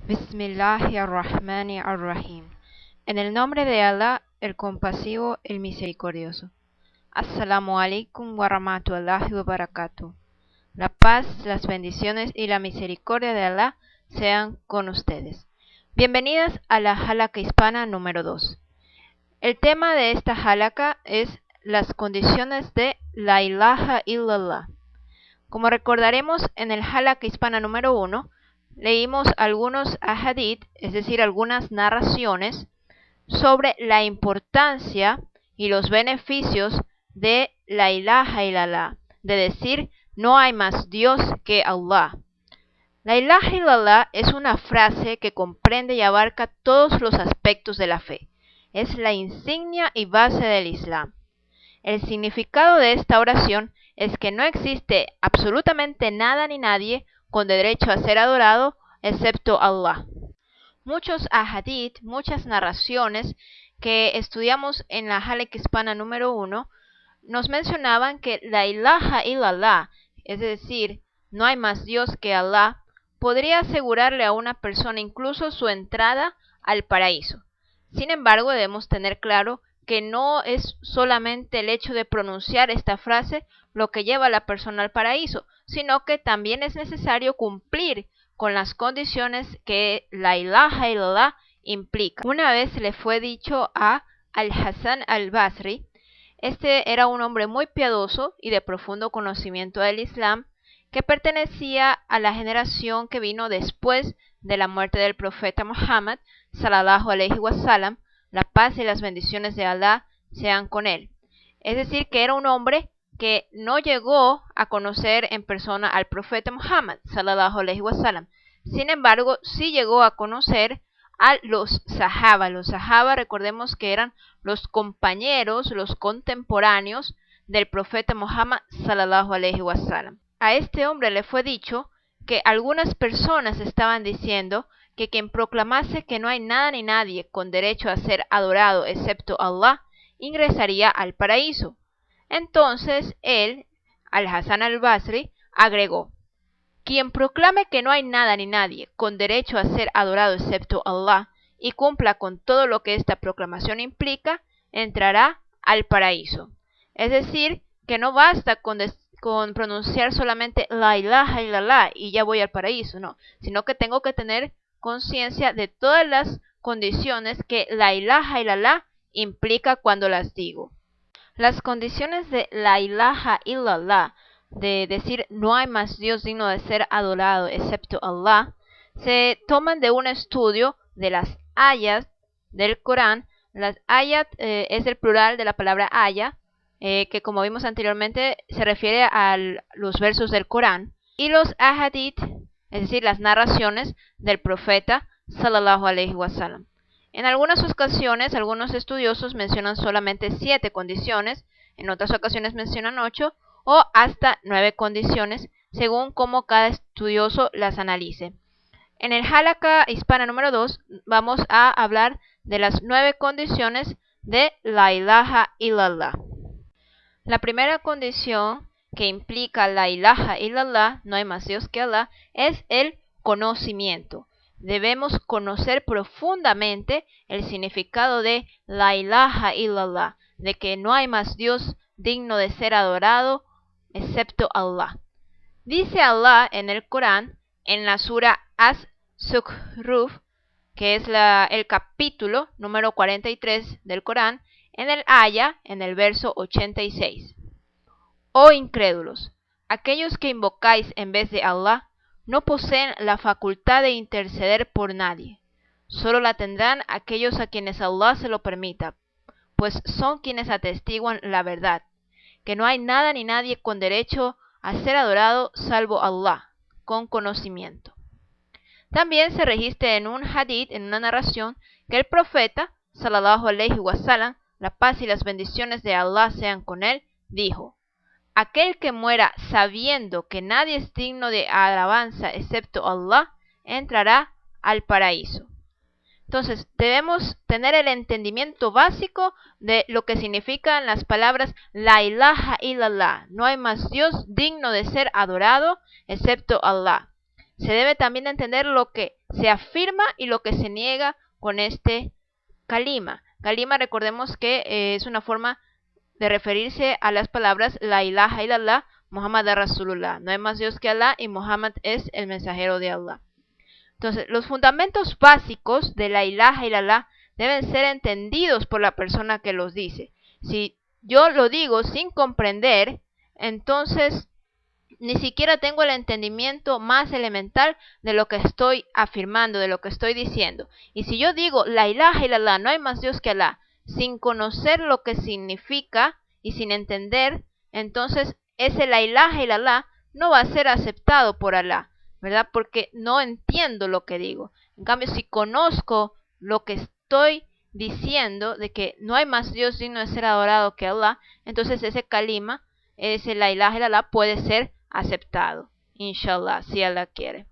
Bismillahirrahmanirrahim. En el nombre de Allah, el compasivo, el misericordioso. Assalamu alaikum wa rahmatullahi wa barakatuh. La paz, las bendiciones y la misericordia de Allah sean con ustedes. Bienvenidas a la Halaka Hispana número 2. El tema de esta halaka es las condiciones de la ilaha illallah. Como recordaremos, en el Halaka Hispana número 1, leímos algunos ahadith, es decir, algunas narraciones sobre la importancia y los beneficios de la ilaha illallah, de decir no hay más Dios que Allah. La ilaha illallah es una frase que comprende y abarca todos los aspectos de la fe. Es la insignia y base del Islam. El significado de esta oración es que no existe absolutamente nada ni nadie con derecho a ser adorado excepto Allah. Muchos ahadith, muchas narraciones que estudiamos en la Halaka Hispana número 1, nos mencionaban que la ilaha illallah, es decir, no hay más Dios que Allah, podría asegurarle a una persona incluso su entrada al paraíso. Sin embargo, debemos tener claro que no es solamente el hecho de pronunciar esta frase lo que lleva a la persona al paraíso, sino que también es necesario cumplir con las condiciones que la ilaha illallah implica. Una vez le fue dicho a Al-Hasan al-Basri, este era un hombre muy piadoso y de profundo conocimiento del Islam, que pertenecía a la generación que vino después de la muerte del profeta Muhammad, sallallahu alaihi wasallam, la paz y las bendiciones de Allah sean con él. Es decir, que era un hombre que no llegó a conocer en persona al profeta Muhammad, sallallahu alaihi wasallam. Sin embargo, sí llegó a conocer a los sahaba. Los sahaba, recordemos que eran los compañeros, los contemporáneos del profeta Muhammad, sallallahu alaihi wasallam. A este hombre le fue dicho que algunas personas estaban diciendo que quien proclamase que no hay nada ni nadie con derecho a ser adorado excepto Allah, ingresaría al paraíso. Entonces él, Al-Hasan al-Basri, agregó: quien proclame que no hay nada ni nadie con derecho a ser adorado excepto Allah y cumpla con todo lo que esta proclamación implica, entrará al paraíso. Es decir, que no basta con pronunciar solamente la ilaha illallah y ya voy al paraíso, no, sino que tengo que tener conciencia de todas las condiciones que la ilaha illallah implica cuando las digo. Las condiciones de la ilaha illallah, de decir no hay más Dios digno de ser adorado excepto Allah, se toman de un estudio de las ayat del Corán. Las ayat es el plural de la palabra aya, que como vimos anteriormente se refiere a los versos del Corán, y los ahadith, es decir, las narraciones del profeta sallallahu alaihi wasallam. En algunas ocasiones, algunos estudiosos mencionan solamente 7 condiciones, en otras ocasiones mencionan 8 o hasta 9 condiciones, según cómo cada estudioso las analice. En el Halaka Hispana número 2 vamos a hablar de las 9 condiciones de la ilaha illallah. La primera condición que implica la ilaha illallah, no hay más Dios que Allah, es el conocimiento. Debemos conocer profundamente el significado de la ilaha illallah, de que no hay más Dios digno de ser adorado excepto Allah. Dice Allah en el Corán, en la sura As-Zukhruf, que es el capítulo número 43 del Corán, en el aya, en el verso 86. Oh incrédulos, aquellos que invocáis en vez de Allah, no poseen la facultad de interceder por nadie. Solo la tendrán aquellos a quienes Allah se lo permita, pues son quienes atestiguan la verdad, que no hay nada ni nadie con derecho a ser adorado salvo Allah, con conocimiento. También se registra en un hadith, en una narración, que el profeta, sallallahu alaihi wasallam, la paz y las bendiciones de Allah sean con él, dijo: aquel que muera sabiendo que nadie es digno de alabanza excepto Allah, entrará al paraíso. Entonces, debemos tener el entendimiento básico de lo que significan las palabras la ilaha illallah, no hay más Dios digno de ser adorado excepto Allah. se debe también entender lo que se afirma y lo que se niega con este kalima. Kalima, recordemos que es una forma de referirse a las palabras la ilaha illallah, Muhammad Rasulullah. No hay más Dios que Allah y Muhammad es el mensajero de Allah. Entonces, los fundamentos básicos de la ilaha illallah deben ser entendidos por la persona que los dice. Si yo lo digo sin comprender, entonces ni siquiera tengo el entendimiento más elemental de lo que estoy afirmando, de lo que estoy diciendo. Y si yo digo la ilaha illallah, no hay más Dios que Allah, sin conocer lo que significa y sin entender, entonces ese la ilaha illallah no va a ser aceptado por Allah, ¿verdad? Porque no entiendo lo que digo. En cambio, si conozco lo que estoy diciendo, de que no hay más Dios digno de ser adorado que Allah, entonces ese kalima, ese la ilaha illallah puede ser aceptado, inshallah, si Allah quiere.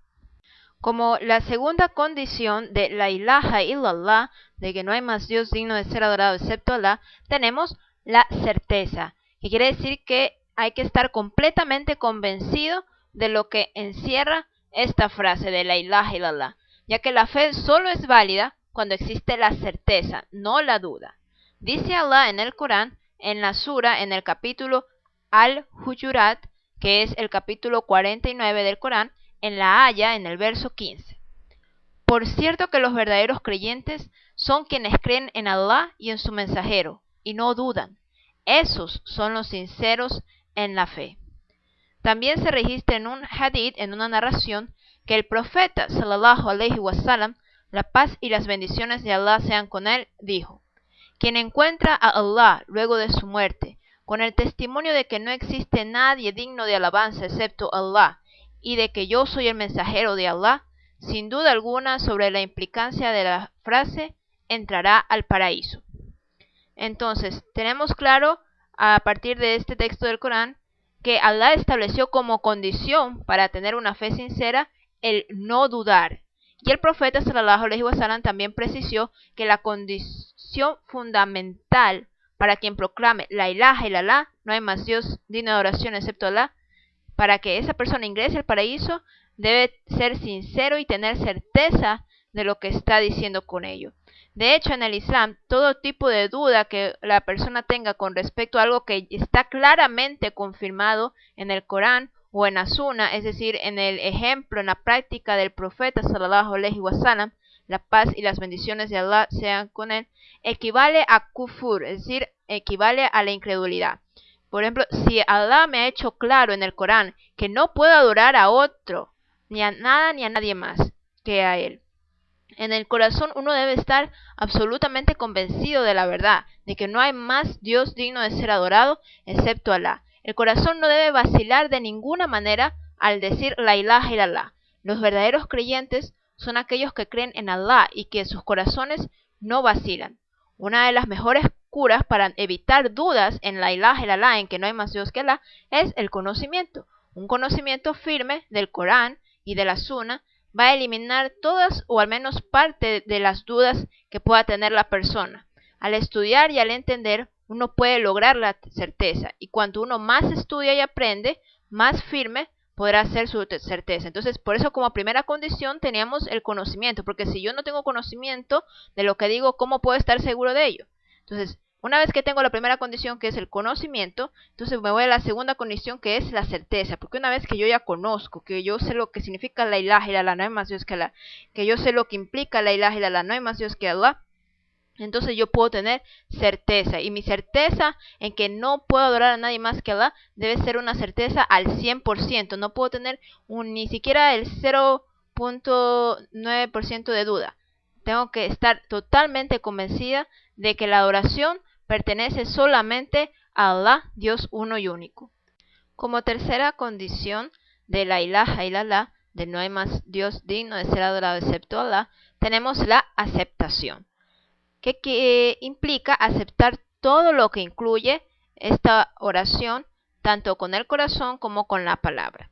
Como la segunda condición de la ilaha illallah, de que no hay más Dios digno de ser adorado excepto Allah, tenemos la certeza, que quiere decir que hay que estar completamente convencido de lo que encierra esta frase de la ilaha illallah, ya que la fe solo es válida cuando existe la certeza, no la duda. Dice Allah en el Corán, en la sura, en el capítulo Al-Hujurat, que es el capítulo 49 del Corán, en la aya, en el verso 15. Por cierto que los verdaderos creyentes son quienes creen en Allah y en su mensajero, y no dudan. Esos son los sinceros en la fe. También se registra en un hadith, en una narración, que el profeta, sallallahu alaihi wasallam, la paz y las bendiciones de Allah sean con él, dijo: quien encuentra a Allah luego de su muerte, con el testimonio de que no existe nadie digno de alabanza excepto Allah, y de que yo soy el mensajero de Allah, sin duda alguna sobre la implicancia de la frase, entrará al paraíso. Entonces, tenemos claro, a partir de este texto del Corán, que Allah estableció como condición para tener una fe sincera el no dudar. Y el profeta sallallahu alaihi wasallam también precisó que la condición fundamental para quien proclame la ilaha illallah, no hay más Dios digno de adoración excepto Allah, para que esa persona ingrese al paraíso, debe ser sincero y tener certeza de lo que está diciendo con ello. De hecho, en el Islam, todo tipo de duda que la persona tenga con respecto a algo que está claramente confirmado en el Corán o en la Sunna, es decir, en el ejemplo, en la práctica del profeta sallallahu alaihi wasallam, la paz y las bendiciones de Allah sean con él, equivale a kufur, es decir, equivale a la incredulidad. Por ejemplo, si Allah me ha hecho claro en el Corán que no puedo adorar a otro, ni a nada ni a nadie más que a Él, en el corazón uno debe estar absolutamente convencido de la verdad, de que no hay más Dios digno de ser adorado excepto Allah. El corazón no debe vacilar de ninguna manera al decir la ilaha illallah. Los verdaderos creyentes son aquellos que creen en Allah y que sus corazones no vacilan. Una de las mejores curas para evitar dudas en la ilaha illallah, en que no hay más Dios que Allah, es el conocimiento. Un conocimiento firme del Corán y de la Sunna va a eliminar todas o al menos parte de las dudas que pueda tener la persona. Al estudiar y al entender, uno puede lograr la certeza, y cuanto uno más estudia y aprende, más firme podrá ser su certeza. Entonces, por eso como primera condición teníamos el conocimiento, porque si yo no tengo conocimiento de lo que digo, ¿cómo puedo estar seguro de ello? Entonces, una vez que tengo la primera condición, que es el conocimiento, entonces me voy a la segunda condición, que es la certeza. Porque una vez que yo ya conozco, que yo sé lo que significa la ilaha illallah, no hay más Dios que Allah, que yo sé lo que implica la ilaha illallah, no hay más Dios que Allah, entonces yo puedo tener certeza. Y mi certeza en que no puedo adorar a nadie más que Allah debe ser una certeza al 100%. No puedo tener ni siquiera el 0.9% de duda. Tengo que estar totalmente convencida de que la adoración pertenece solamente a Allah, Dios uno y único. Como tercera condición de la ilaha illallah, de no hay más Dios digno de ser adorado excepto Allah, tenemos la aceptación, que implica aceptar todo lo que incluye esta oración, tanto con el corazón como con la palabra.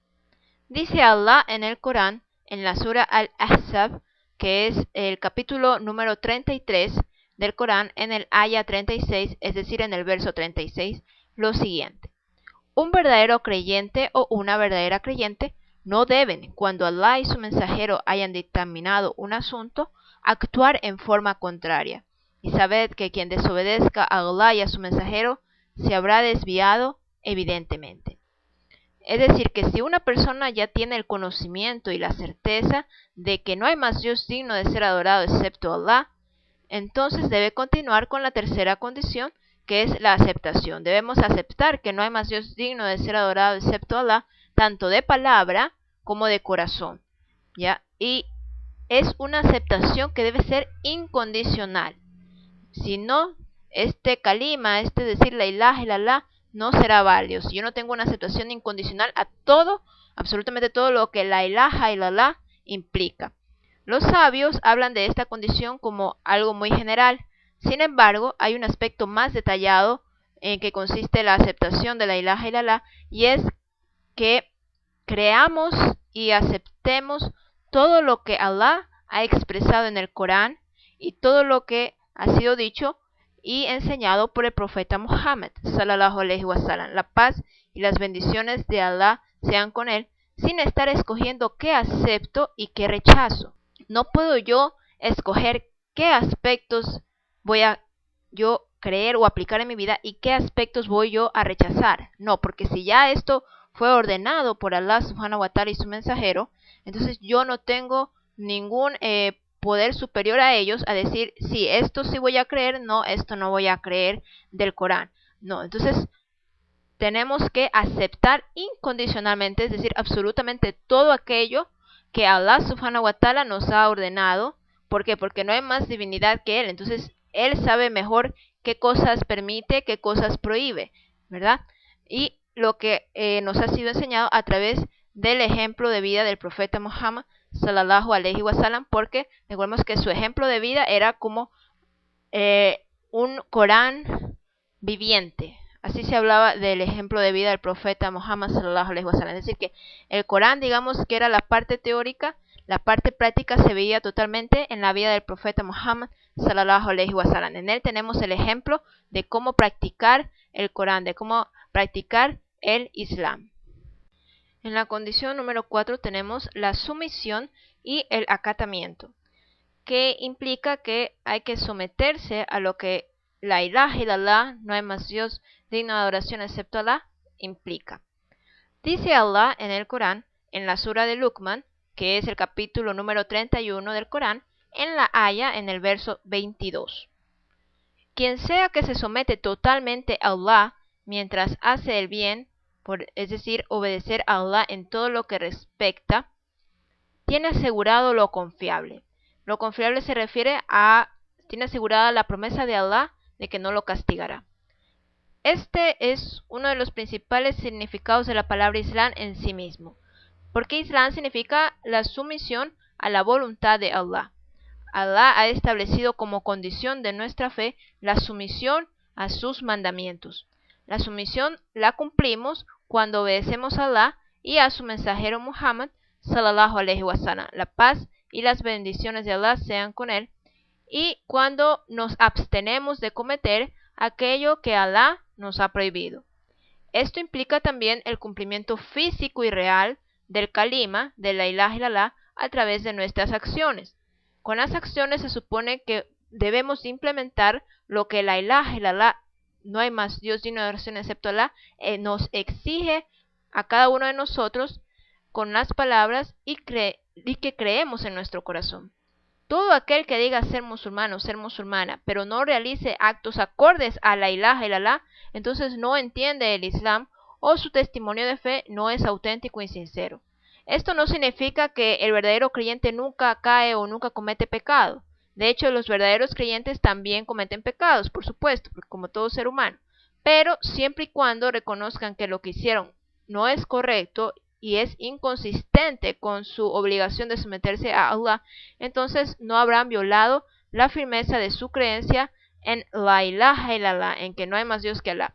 Dice Allah en el Corán, en la sura Al-Ahzab, que es el capítulo número 33 del Corán, en el aya 36, es decir, en el verso 36, lo siguiente: un verdadero creyente o una verdadera creyente no deben, cuando Allah y su mensajero hayan dictaminado un asunto, actuar en forma contraria. Y sabed que quien desobedezca a Allah y a su mensajero se habrá desviado evidentemente. Es decir, que si una persona ya tiene el conocimiento y la certeza de que no hay más Dios digno de ser adorado excepto Allah, entonces debe continuar con la tercera condición, que es la aceptación. Debemos aceptar que no hay más Dios digno de ser adorado excepto Allah, tanto de palabra como de corazón, ¿ya? Y es una aceptación que debe ser incondicional. Si no, este kalima, decir la ilaha illallah, no será válido. Si yo no tengo una aceptación incondicional a todo, absolutamente todo lo que la ilaha illallah implica. Los sabios hablan de esta condición como algo muy general. Sin embargo, hay un aspecto más detallado en que consiste la aceptación de la ilaha illallah, y es que creamos y aceptemos todo lo que Allah ha expresado en el Corán y todo lo que ha sido dicho y enseñado por el profeta Muhammad sallallahu alaihi wasallam. La paz y las bendiciones de Allah sean con él, sin estar escogiendo qué acepto y qué rechazo. No puedo yo escoger qué aspectos voy a yo creer o aplicar en mi vida y qué aspectos voy yo a rechazar. No, porque si ya esto fue ordenado por Allah subhanahu wa ta'ala y su mensajero, entonces yo no tengo ningún poder superior a ellos a decir, sí, esto sí voy a creer, no, esto no voy a creer del Corán. No, entonces tenemos que aceptar incondicionalmente, es decir, absolutamente todo aquello que Allah subhanahu wa ta'ala nos ha ordenado. ¿Por qué? Porque no hay más divinidad que Él. Entonces, Él sabe mejor qué cosas permite, qué cosas prohíbe, ¿verdad? Y lo que nos ha sido enseñado a través del ejemplo de vida del profeta Muhammad sallallahu alaihi wasallam, porque recordemos que su ejemplo de vida era como un Corán viviente. Así se hablaba del ejemplo de vida del profeta Muhammad sallallahu alaihi wasallam. Es decir, que el Corán, digamos que era la parte teórica, la parte práctica se veía totalmente en la vida del profeta Muhammad sallallahu alaihi wasallam. En él tenemos el ejemplo de cómo practicar el Corán, de cómo practicar el Islam. En la condición número 4 tenemos la sumisión y el acatamiento, que implica que hay que someterse a lo que la ilaha illallah, no hay más Dios digno de adoración excepto Allah, implica. Dice Allah en el Corán, en la sura de Luqman, que es el capítulo número 31 del Corán, en la aya, en el verso 22. Quien sea que se somete totalmente a Allah mientras hace el bien, es decir, obedecer a Allah en todo lo que respecta, tiene asegurado lo confiable. Lo confiable se refiere a, tiene asegurada la promesa de Allah de que no lo castigará. Este es uno de los principales significados de la palabra Islam en sí mismo, porque Islam significa la sumisión a la voluntad de Allah. Allah ha establecido como condición de nuestra fe la sumisión a sus mandamientos. La sumisión la cumplimos cuando obedecemos a Allah y a su mensajero Muhammad sallallahu alaihi wasallam. La paz y las bendiciones de Allah sean con él. Y cuando nos abstenemos de cometer aquello que Allah nos ha prohibido. Esto implica también el cumplimiento físico y real del kalima, de la ilaha illallah, a través de nuestras acciones. Con las acciones se supone que debemos implementar lo que la ilaha illallah, no hay más Dios digno de adoración excepto Allah, nos exige a cada uno de nosotros con las palabras y que creemos en nuestro corazón. Todo aquel que diga ser musulmán o ser musulmana, pero no realice actos acordes a la ilaha illallah, entonces no entiende el Islam o su testimonio de fe no es auténtico y sincero. Esto no significa que el verdadero creyente nunca cae o nunca comete pecado. De hecho, los verdaderos creyentes también cometen pecados, por supuesto, como todo ser humano. Pero siempre y cuando reconozcan que lo que hicieron no es correcto y es inconsistente con su obligación de someterse a Allah, entonces no habrán violado la firmeza de su creencia en la ilaha illallah, en que no hay más Dios que Allah.